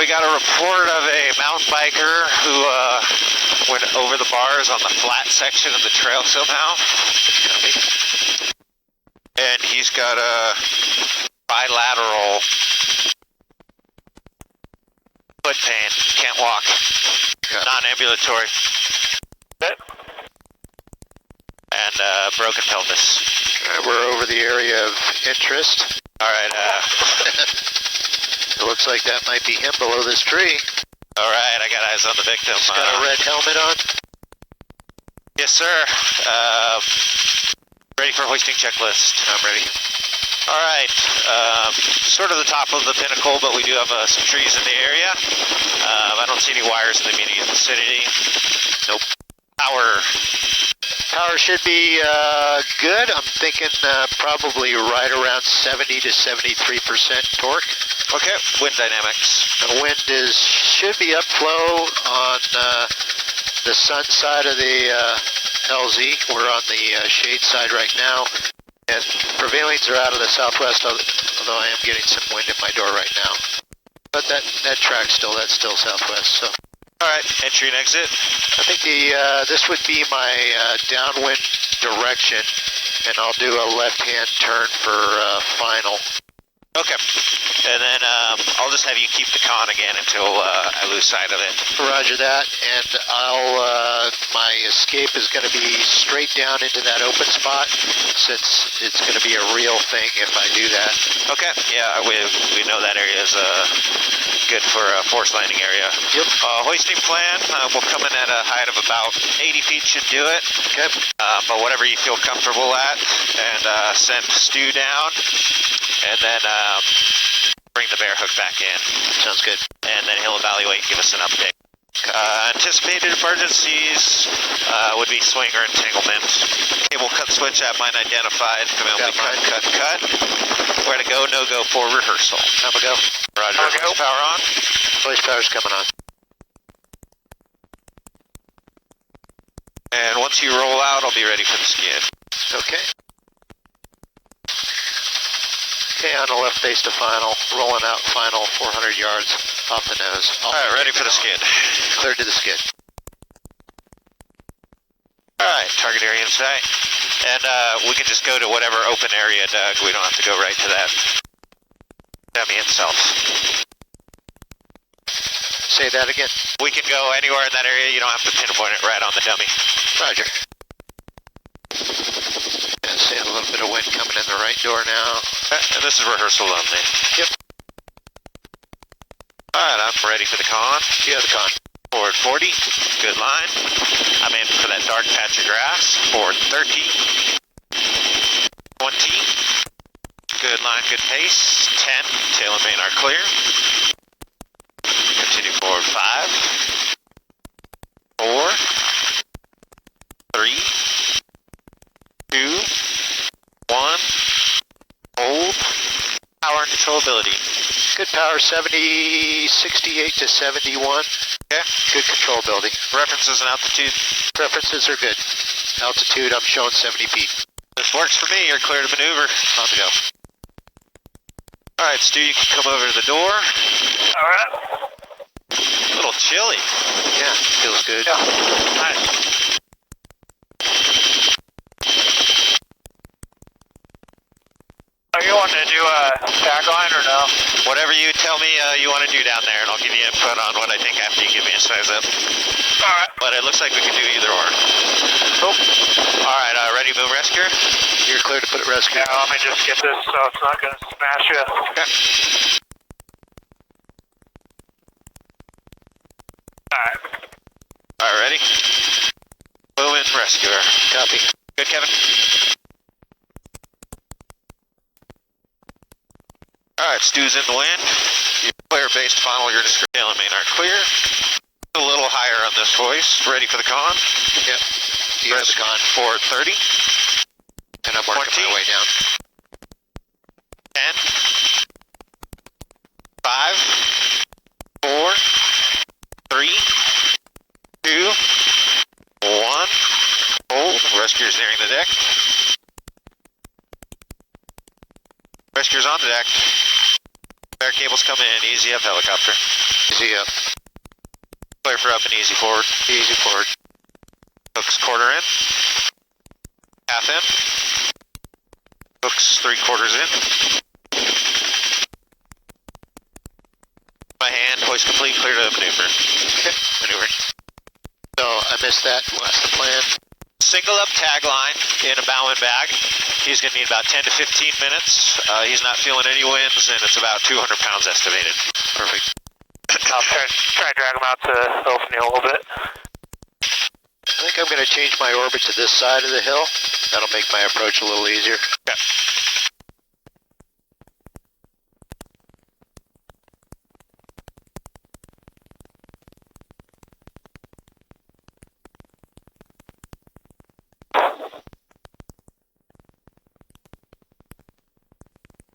we got a report of a mountain biker who went over the bars on the flat section of the trail somehow. And he's got a bilateral foot pain. Can't walk. Non-ambulatory. And broken pelvis. We're over the area of interest. Alright, it looks like that might be him below this tree. Alright, I got eyes on the victim. He's got a red helmet on? Yes, sir. Ready for hoisting checklist. I'm ready. Alright, sort of the top of the pinnacle, but we do have some trees in the area. I don't see any wires in the immediate vicinity. Nope. Power should be good. I'm thinking probably right around 70 to 73% torque. Okay, wind dynamics. The wind should be upflow on the sun side of the LZ. We're on the shade side right now. And prevailings are out of the southwest, although I am getting some wind at my door right now. But that track's that's still southwest, so. Alright, entry and exit. I think this would be my downwind direction, and I'll do a left-hand turn for final. Okay, and then I'll just have you keep the con again until I lose sight of it. Roger that, and my escape is going to be straight down into that open spot, since it's going to be a real thing if I do that. Okay, yeah, we know that area is good for a forced landing area. Yep. Hoisting plan, we'll come in at a height of about 80 feet should do it. Okay. But whatever you feel comfortable at, and send Stu down, and then bring the bear hook back in. Sounds good. And then he'll evaluate and give us an update. Anticipated emergencies would be swing or entanglement. Cable cut switch at mine identified. Command will be cut. Where to go, no go for rehearsal. Time to go. Roger. Voice power on. Voice power's coming on. And once you roll out, I'll be ready for the skid. Okay. Okay, on the left base to final, rolling out final 400 yards off the nose. Alright, ready for the skid. Clear to the skid. Alright, target area in sight. And we can just go to whatever open area, Doug. We don't have to go right to that dummy itself. Say that again. We can go anywhere in that area. You don't have to pinpoint it right on the dummy. Roger. Yeah, see a little bit of wind coming in the right door now. And this is rehearsal only. Yep. Alright, I'm ready for the con. You have the con. Forward 40, good line. I'm in for that dark patch of grass. Forward 30, 20, good line, good pace. 10, tail and main are clear. Continue forward 5, 4, 3, 2, 1, hold, power and controllability. Good power, 68 to 71. Okay. Good controllability. References and altitude? Preferences are good. Altitude, I'm showing 70 feet. This works for me, you're clear to maneuver. On the go. Alright, Stu, you can come over to the door. Alright. A little chilly. Yeah, feels good. Yeah. Nice. Are you wanting to do a tag line or no? Whatever you tell me you want to do down there, and I'll give you input on what I think after you give me a size up. Alright. But it looks like we can do either or. Cool. Alright, ready boom rescue? You're clear to put it rescue. Yeah, let me just get this so it's not going to smash you. Okay. Alright. Alright, ready? Boom in rescuer. Copy. Good, Kevin? Alright, Stu's in the wind. Your player based final, your description and main are clear. A little higher on this voice. Ready for the con? Yep. You have the con. Forward 30. And I'm working 20. my way down. 10. 5. 4. 3. 2. 1. Hold. Rescuer's nearing the deck. Rescuer's on the deck. Fire cables coming in, easy up helicopter. Easy up. Clear for up and easy forward. Easy forward. Hooks quarter in. Half in. Hooks 3/4 in. My hand, hoist complete, clear to maneuver. Okay, maneuver. So I missed that. What's the plan? Single up tagline in a Bauman Bag. He's going to need about 10 to 15 minutes. He's not feeling any winds, and it's about 200 pounds estimated. Perfect. I'll try to drag him out to open you a little bit. I think I'm going to change my orbit to this side of the hill. That'll make my approach a little easier. Okay.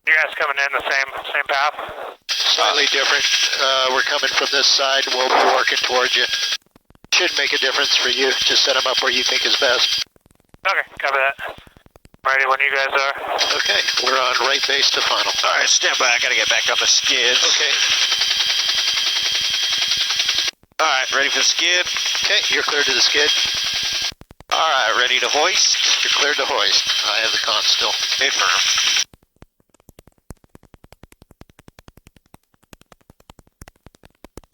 You guys coming in the same path? Slightly different. We're coming from this side. We'll be working towards you. Should make a difference for you. Just set them up where you think is best. Okay, copy that. Ready when you guys are. Okay, we're on right base to final. All right, stand by. I got to get back on the skids. Okay. All right, ready for the skid? Okay, you're cleared to the skid. All right, ready to hoist? You're cleared to hoist. I have the con still. Stay firm.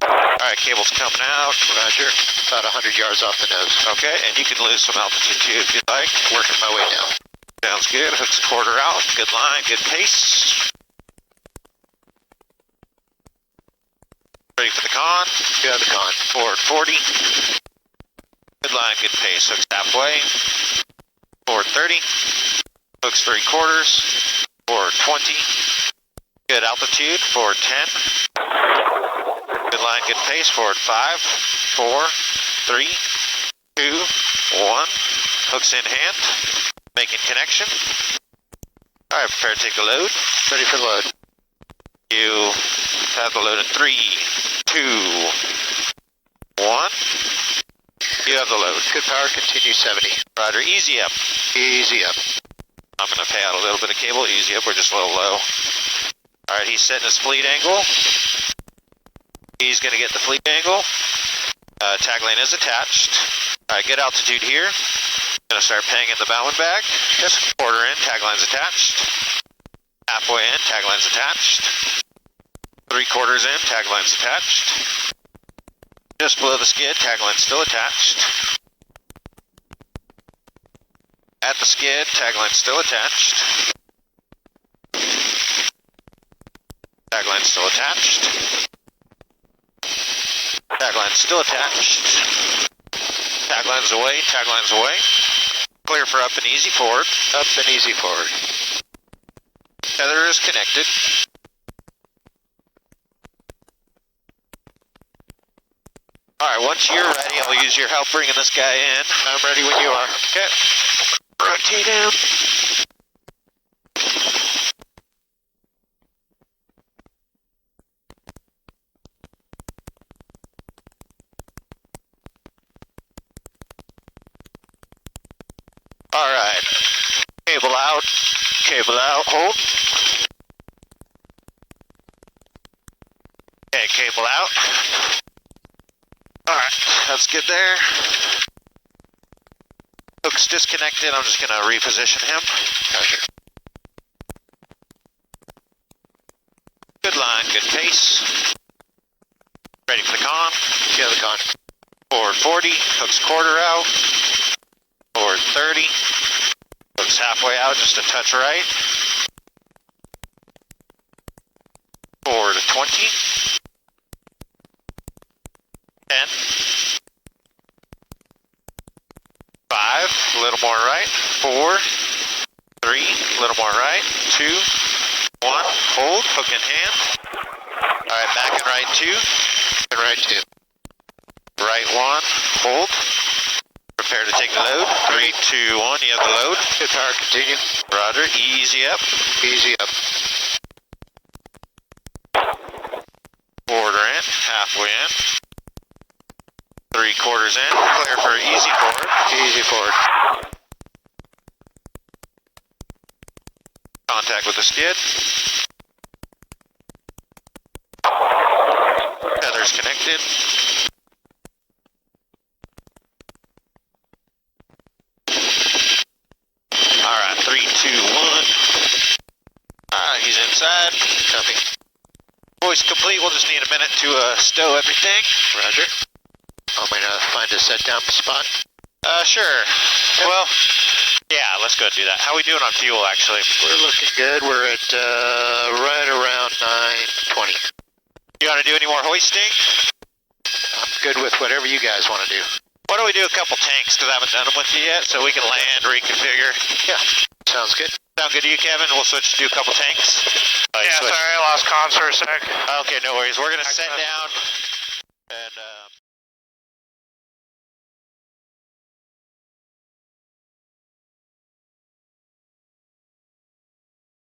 All right, cable's coming out. Roger. About 100 yards off the nose. Okay, and you can lose some altitude too if you'd like. Working my way down. Sounds good. Hooks quarter out. Good line, good pace. Ready for the con? Yeah, the con. Forward 40. Good line, good pace. Hooks halfway. Forward 30. Hooks 3/4. Forward 20. Good altitude. Forward 10. Good line, good pace. Forward 5, 4, 3, 2, 1. Hooks in hand. Making connection. All right, prepare to take the load. Ready for the load. You have the load in 3, 2, 1. You have the load. Good power, continue 70. Roger, easy up. Easy up. I'm going to pay out a little bit of cable. Easy up, we're just a little low. All right, he's setting his fleet angle. He's going to get the fleet angle. Tagline is attached. All right, good altitude here. Going to start paying in the Bauman Bag. Just quarter in, tagline's attached. Halfway in, tagline's attached. 3/4 in, tagline's attached. Just below the skid, tagline's still attached. At the skid, tagline's still attached. Tagline's still attached. Tagline's still attached. Tagline's away, tagline's away. Clear for up and easy forward. Up and easy forward. Tether is connected. Alright, once you're ready, I'll use your help bringing this guy in. I'm ready when you are. Okay. Rotate down. Alright. Cable out. Cable out. Hold. Okay, cable out. Alright, that's good there. Hook's disconnected. I'm just going to reposition him. Gotcha. Good line, good pace. Ready for the con. Yeah, the con. Forward 40. Hook's quarter out. Forward 30. Hook's halfway out, just a touch right. Forward 20. 10. 5, a little more right. 4, 3, a little more right. 2, 1, hold, hook in hand. All right, back and right 2. And right 2. Right 1, hold. Prepare to take the load. 3, 2, 1, you have the load. Good power, continue. Roger, easy up. Easy up. Quarter in, halfway in. 3/4 in, clear for easy forward. Easy forward. Contact with the skid. ahead. Copy. Hoist complete. We'll just need a minute to stow everything. Roger. I'm going to find a set down spot. Sure. Yep. Well, yeah, let's go do that. How we doing on fuel, actually? We're looking good. We're at right around 920. You want to do any more hoisting? I'm good with whatever you guys want to do. Why don't we do a couple tanks, because I haven't done them with you yet, so we can land, reconfigure. Yeah, sounds good. Sound good to you, Kevin? We'll switch to do a couple tanks. Yeah, sorry, I lost comms for a sec. Okay, no worries. We're going to set down and...